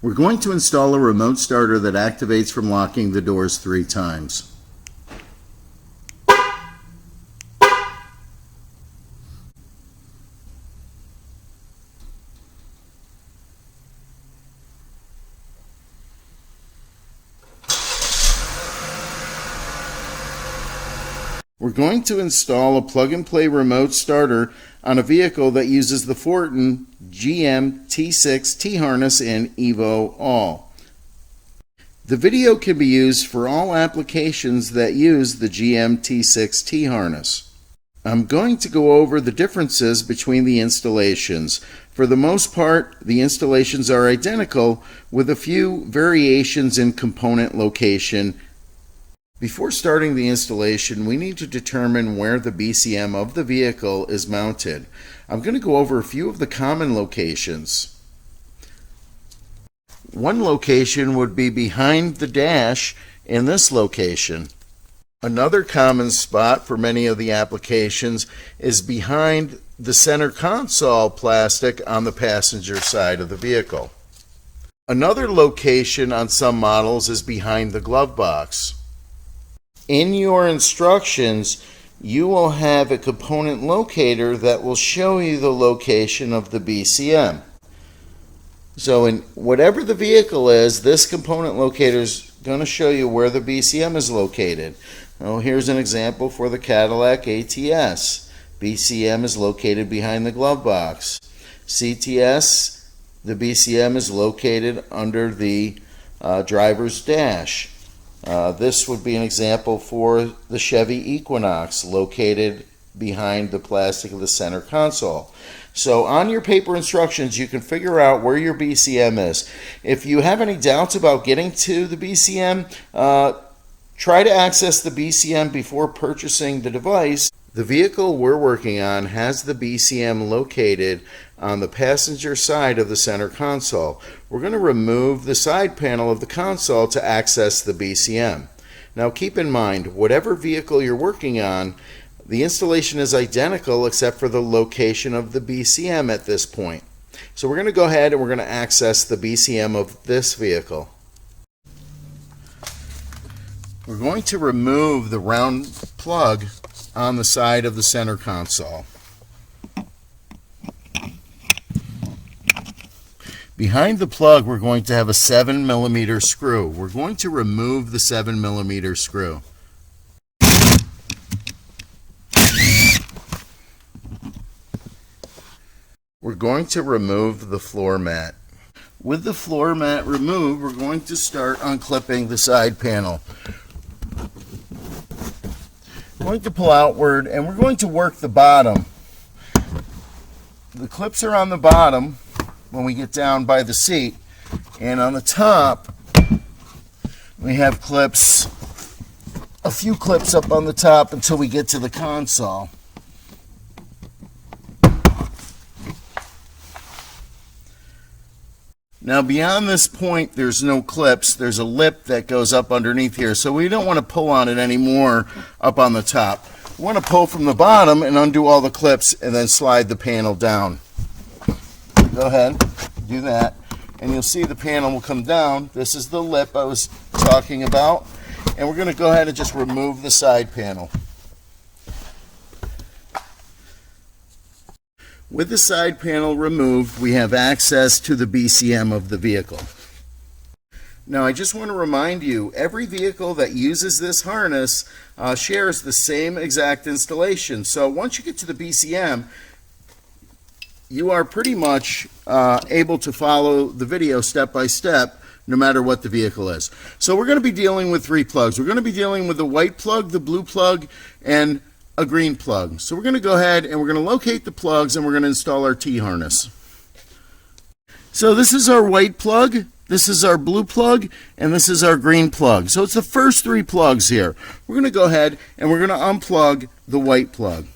We're going to install a remote starter that activates from locking the doors 3 times. We're going to install a plug-and-play remote starter on a vehicle that uses the Fortin GMT6 T-Harness and Evo All. The video can be used for all applications that use the GMT6 T-Harness. I'm going to go over the differences between the installations. For the most part, the installations are identical with a few variations in component location. Before starting the installation, we need to determine where the BCM of the vehicle is mounted. I'm going to go over a few of the common locations. One location would be behind the dash in this location. Another common spot for many of the applications is behind the center console plastic on the passenger side of the vehicle. Another location on some models is behind the glove box. In your instructions, you will have a component locator that will show you the location of the BCM. So in whatever the vehicle is, this component locator is going to show you where the BCM is located. Well, here's an example for the Cadillac ATS. BCM is located behind the glove box. CTS, the BCM is located under the driver's dash. This would be an example for the Chevy Equinox, located behind the plastic of the center console. So on your paper instructions, you can figure out where your BCM is. If you have any doubts about getting to the BCM, try to access the BCM before purchasing the device. The vehicle we're working on has the BCM located on the passenger side of the center console. We're going to remove the side panel of the console to access the BCM. Now keep in mind, whatever vehicle you're working on, the installation is identical except for the location of the BCM at this point. So we're going to go ahead and we're going to access the BCM of this vehicle. We're going to remove the round plug on the side of the center console. Behind the plug, we're going to have a 7mm screw. We're going to remove the 7mm screw. We're going to remove the floor mat. With the floor mat removed, we're going to start unclipping the side panel. We're going to pull outward and we're going to work the bottom. The clips are on the bottom when we get down by the seat, and on the top we have clips, a few clips up on the top until we get to the console. Now beyond this point there's no clips. There's a lip that goes up underneath here, so we don't want to pull on it anymore up on the top. We want to pull from the bottom and undo all the clips and then slide the panel down. Go ahead, do that, and you'll see the panel will come down. This is the lip I was talking about, and we're going to go ahead and just remove the side panel. With the side panel removed, we have access to the BCM of the vehicle. Now I just want to remind you, every vehicle that uses this harness shares the same exact installation. So once you get to the BCM, you are pretty much able to follow the video step by step, no matter what the vehicle is. So we're going to be dealing with 3 plugs. We're going to be dealing with the white plug, the blue plug, and a green plug. So we're going to go ahead and we're going to locate the plugs and we're going to install our T-harness. So this is our white plug, this is our blue plug, and this is our green plug. So it's the first 3 plugs here. We're going to go ahead and we're going to unplug the white plug.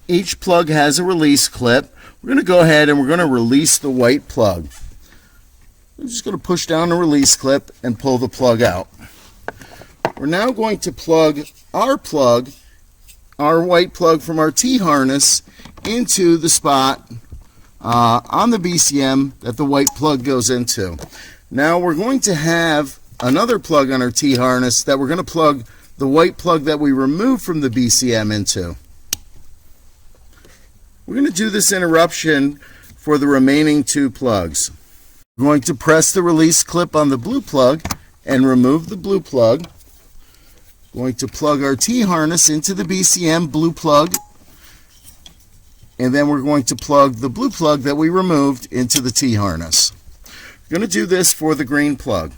Each plug has a release clip. We're going to go ahead and we're going to release the white plug. I'm just going to push down the release clip and pull the plug out. We're now going to plug, our white plug from our T-harness, into the spot on the BCM that the white plug goes into. Now we're going to have another plug on our T-harness that we're going to plug the white plug that we removed from the BCM into. We're going to do this interruption for the remaining two plugs. We're going to press the release clip on the blue plug and remove the blue plug. Going to plug our T-harness into the BCM blue plug, and then we're going to plug the blue plug that we removed into the T-harness. We're going to do this for the green plug.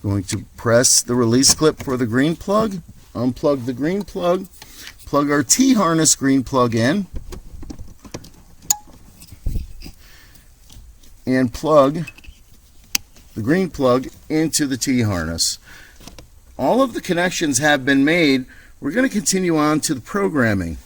Going to press the release clip for the green plug, unplug the green plug, plug our T-harness green plug in, and plug the green plug into the T-harness. All of the connections have been made. We're going to continue on to the programming.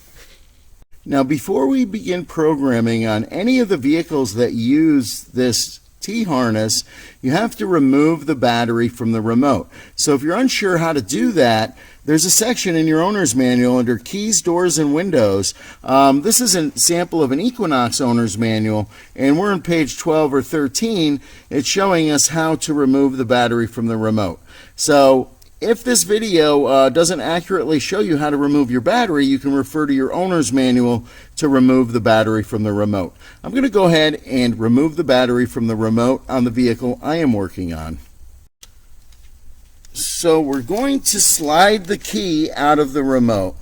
Now, before we begin programming on any of the vehicles that use this T-harness, you have to remove the battery from the remote. So if you're unsure how to do that, there's a section in your owner's manual under Keys, Doors, and Windows. This is a sample of an Equinox owner's manual, and we're on page 12 or 13. It's showing us how to remove the battery from the remote. So if this video doesn't accurately show you how to remove your battery, you can refer to your owner's manual to remove the battery from the remote. I'm going to go ahead and remove the battery from the remote on the vehicle I am working on. So we're going to slide the key out of the remote.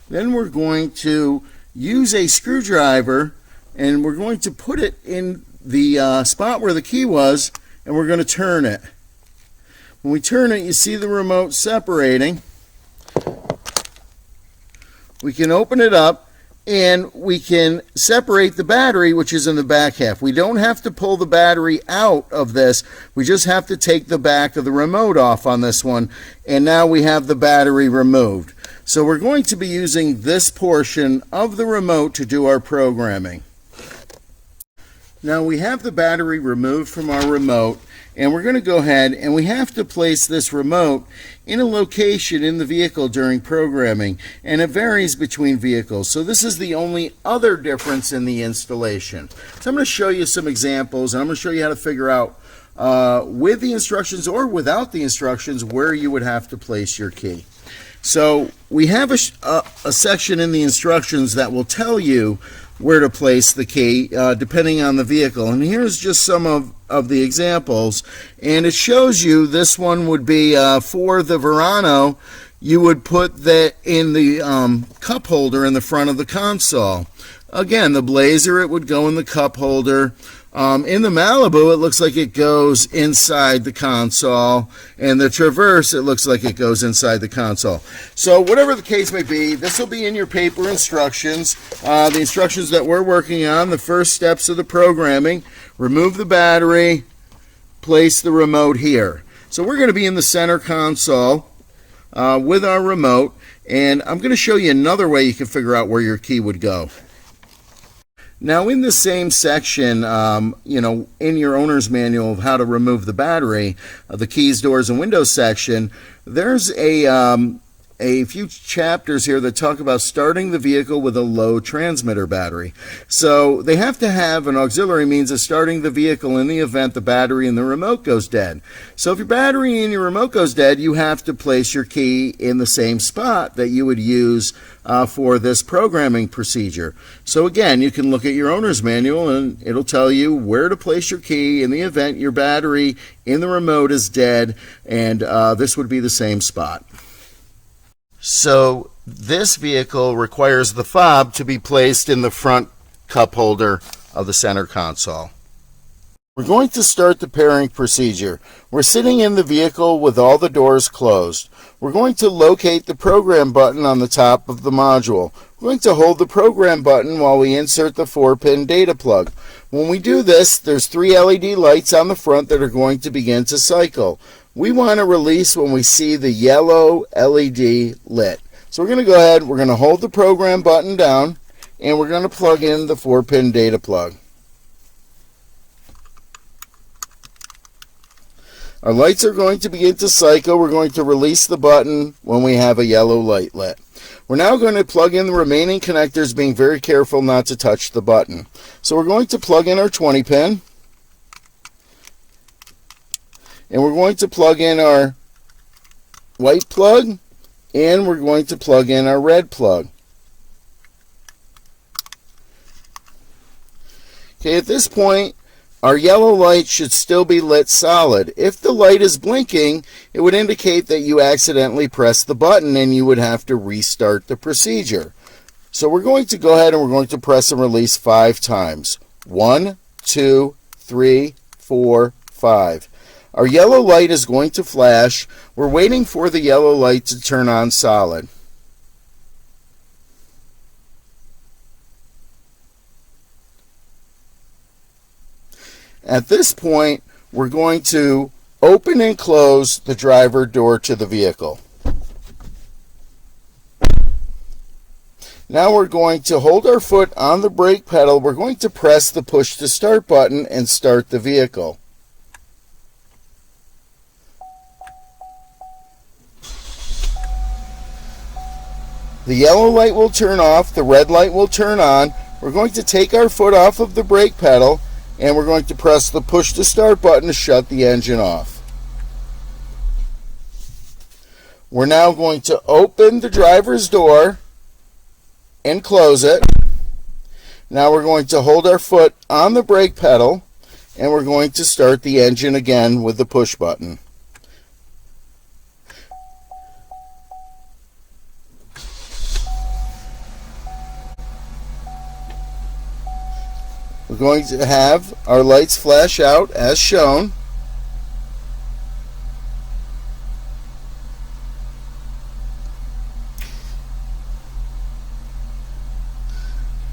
Then we're going to use a screwdriver, and we're going to put it in the spot where the key was, and we're going to turn it. When we turn it, you see the remote separating. We can open it up, and we can separate the battery, which is in the back half. We don't have to pull the battery out of this. We just have to take the back of the remote off on this one, and now we have the battery removed. So we're going to be using this portion of the remote to do our programming. Now we have the battery removed from our remote, and we're going to go ahead and we have to place this remote in a location in the vehicle during programming, and it varies between vehicles. So this is the only other difference in the installation. So I'm going to show you some examples, and I'm going to show you how to figure out with the instructions or without the instructions where you would have to place your key. So we have a section in the instructions that will tell you where to place the key depending on the vehicle, and here's just some of the examples, and it shows you this one would be for the Verano. You would put that in the cup holder in the front of the console. Again, the Blazer, it would go in the cup holder. In the Malibu, it looks like it goes inside the console, and the Traverse, it looks like it goes inside the console. So whatever the case may be, this will be in your paper instructions, the instructions that we're working on, the first steps of the programming. Remove the battery, place the remote here. So we're going to be in the center console with our remote, and I'm going to show you another way you can figure out where your key would go. Now, in the same section, in your owner's manual of how to remove the battery, the Keys, Doors, and Windows section, there's a few chapters here that talk about starting the vehicle with a low transmitter battery. So they have to have an auxiliary means of starting the vehicle in the event the battery in the remote goes dead. So if your battery in your remote goes dead, you have to place your key in the same spot that you would use for this programming procedure. So again, you can look at your owner's manual, and it'll tell you where to place your key in the event your battery in the remote is dead, and this would be the same spot. So this vehicle requires the fob to be placed in the front cup holder of the center console. We're going to start the pairing procedure. We're sitting in the vehicle with all the doors closed. We're going to locate the program button on the top of the module. We're going to hold the program button while we insert the 4-pin data plug. When we do this, there's 3 LED lights on the front that are going to begin to cycle. We want to release when we see the yellow LED lit. So we're going to go ahead, we're going to hold the program button down, and we're going to plug in the 4-pin data plug. Our lights are going to begin to cycle. We're going to release the button when we have a yellow light lit. We're now going to plug in the remaining connectors, being very careful not to touch the button. So we're going to plug in our 20 pin, and we're going to plug in our white plug, and we're going to plug in our red plug. Okay, at this point, our yellow light should still be lit solid. If the light is blinking, it would indicate that you accidentally pressed the button and you would have to restart the procedure. So we're going to go ahead and we're going to press and release 5 times. 1, 2, 3, 4, 5. Our yellow light is going to flash. We're waiting for the yellow light to turn on solid. At this point, we're going to open and close the driver door to the vehicle. Now we're going to hold our foot on the brake pedal. We're going to press the push to start button and start the vehicle. The yellow light will turn off, the red light will turn on. We're going to take our foot off of the brake pedal, and we're going to press the push to start button to shut the engine off. We're now going to open the driver's door and close it. Now we're going to hold our foot on the brake pedal, and we're going to start the engine again with the push button. We're going to have our lights flash out as shown.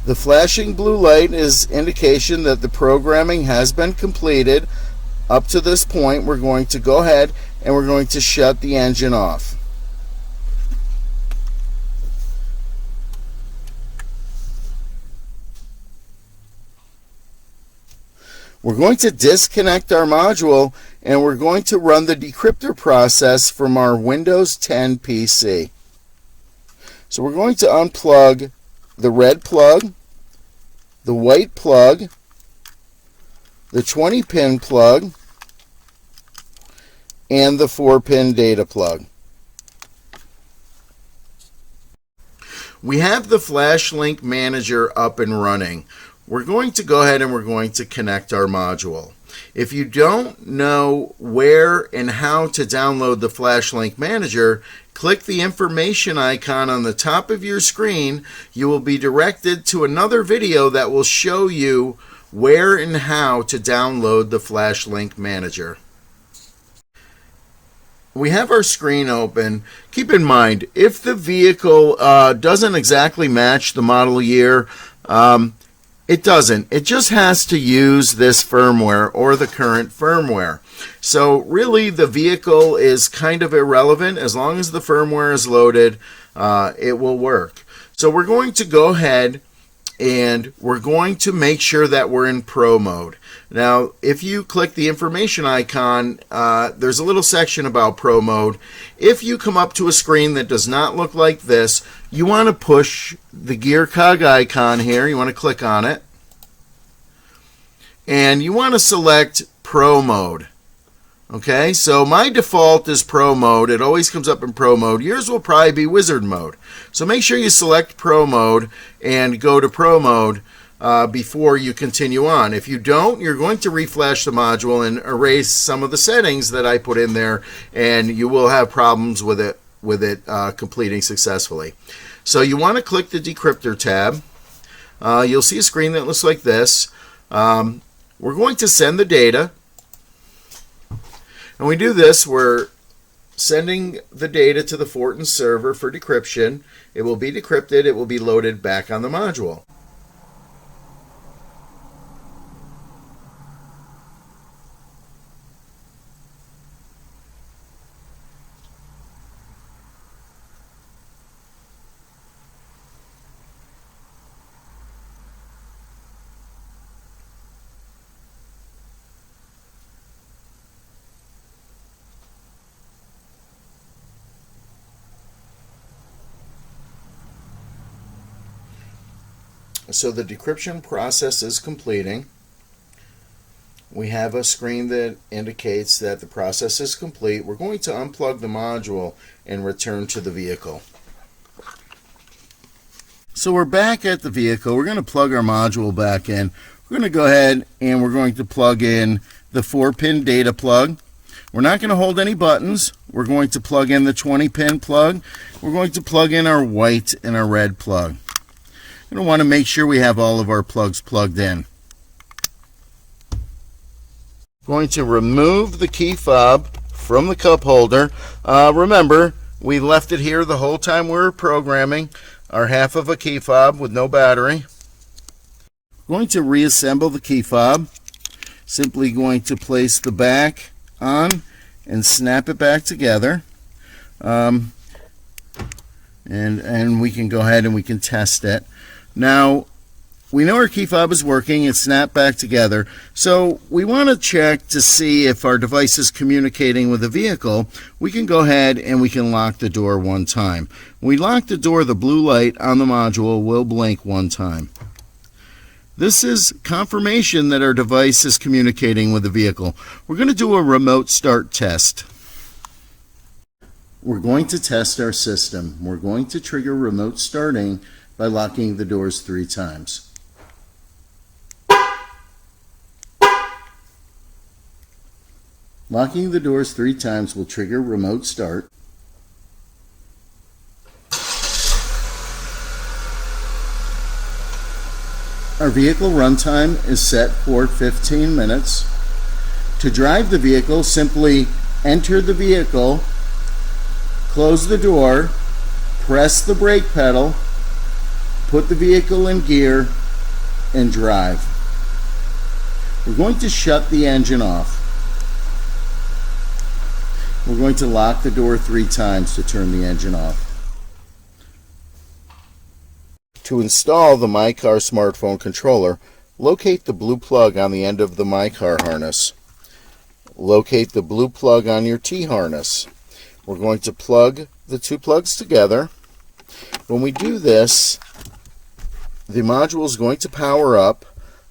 The flashing blue light is indication that the programming has been completed. Up to this point, we're going to go ahead and we're going to shut the engine off. We're going to disconnect our module, and we're going to run the decryptor process from our Windows 10 PC. So we're going to unplug the red plug, the white plug, the 20-pin plug, and the 4-pin data plug. We have the Flash Link Manager up and running. We're going to go ahead and we're going to connect our module. If you don't know where and how to download the Flash Link Manager, click the information icon on the top of your screen. You will be directed to another video that will show you where and how to download the Flash Link Manager. We have our screen open. Keep in mind, if the vehicle doesn't exactly match the model year, it doesn't. It just has to use this firmware or the current firmware. So really the vehicle is kind of irrelevant. As long as the firmware is loaded, it will work. So we're going to go ahead and we're going to make sure that we're in Pro mode. Now, if you click the information icon, there's a little section about Pro mode. If you come up to a screen that does not look like this, you want to push the gear cog icon here. You want to click on it. And you want to select Pro mode. Okay, so my default is Pro mode. It always comes up in Pro mode. Yours will probably be Wizard mode. So make sure you select Pro mode and go to Pro mode before you continue on. If you don't, you're going to reflash the module and erase some of the settings that I put in there, and you will have problems with it completing successfully. So you want to click the Decryptor tab. You'll see a screen that looks like this. We're going to send the data. And we do this, we're sending the data to the Fortin server for decryption. It will be decrypted, it will be loaded back on the module. So the decryption process is completing. We have a screen that indicates that the process is complete. We're going to unplug the module and return to the vehicle. So we're back at the vehicle. We're going to plug our module back in. We're going to go ahead and we're going to plug in the 4-pin data plug. We're not going to hold any buttons. We're going to plug in the 20-pin plug. We're going to plug in our white and our red plug. We're going to want to make sure we have all of our plugs plugged in. Going to remove the key fob from the cup holder. Remember, we left it here the whole time we were programming our half of a key fob with no battery. Going to reassemble the key fob. Simply going to place the back on and snap it back together. And we can go ahead and we can test it. Now, we know our key fob is working. It's snapped back together. So we want to check to see if our device is communicating with the vehicle. We can go ahead and we can lock the door one time. When we lock the door, the blue light on the module will blink one time. This is confirmation that our device is communicating with the vehicle. We're going to do a remote start test. We're going to test our system. We're going to trigger remote starting by locking the doors 3 times. Locking the doors 3 times will trigger remote start. Our vehicle runtime is set for 15 minutes. To drive the vehicle, simply enter the vehicle, close the door, press the brake pedal, put the vehicle in gear, and drive. We're going to shut the engine off. We're going to lock the door 3 times to turn the engine off. To install the Mycar smartphone controller, locate the blue plug on the end of the Mycar harness. Locate the blue plug on your T-Harness. We're going to plug the 2 plugs together. When we do this, the module is going to power up.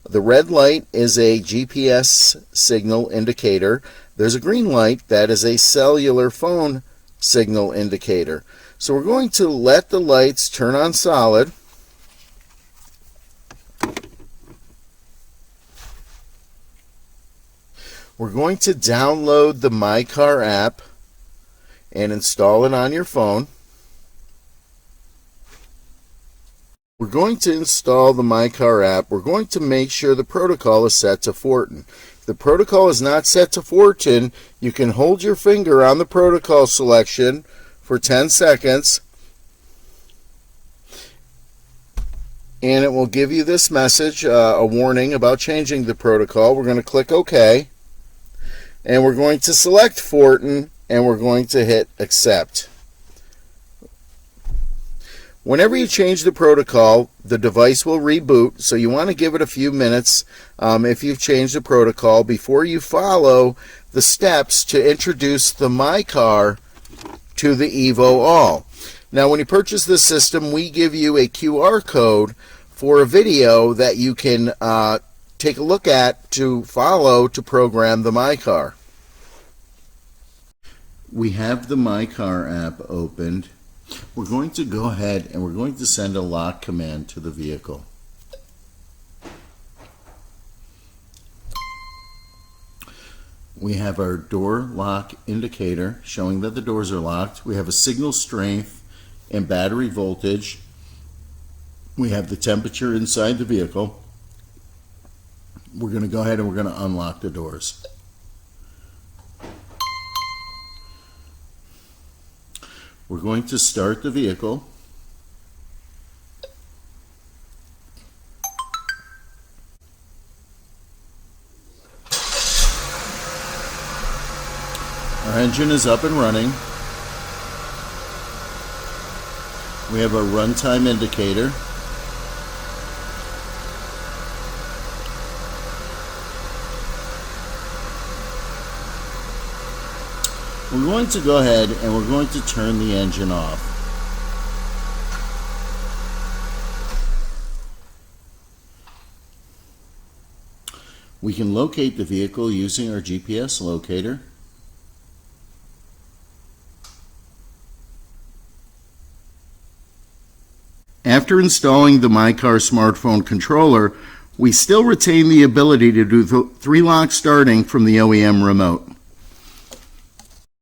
The red light is a GPS signal indicator. There's a green light that is a cellular phone signal indicator. So we're going to let the lights turn on solid. We're going to download the Mycar app and install it on your phone. We're going to install the Mycar app. We're going to make sure the protocol is set to Fortin. If the protocol is not set to Fortin, you can hold your finger on the protocol selection for 10 seconds and it will give you this message, a warning about changing the protocol. We're going to click OK. And we're going to select Fortin and we're going to hit accept. Whenever you change the protocol, the device will reboot, so you want to give it a few minutes if you've changed the protocol before you follow the steps to introduce the Mycar to the Evo All. Now, when you purchase this system, we give you a QR code for a video that you can take a look at to follow to program the Mycar. We have the Mycar app opened. We're going to go ahead and we're going to send a lock command to the vehicle. We have our door lock indicator showing that the doors are locked. We have a signal strength and battery voltage. We have the temperature inside the vehicle. We're going to go ahead and we're going to unlock the doors. We're going to start the vehicle. Our engine is up and running. We have a runtime indicator. We're going to go ahead and we're going to turn the engine off. We can locate the vehicle using our GPS locator. After installing the Mycar smartphone controller, we still retain the ability to do the 3-lock starting from the OEM remote.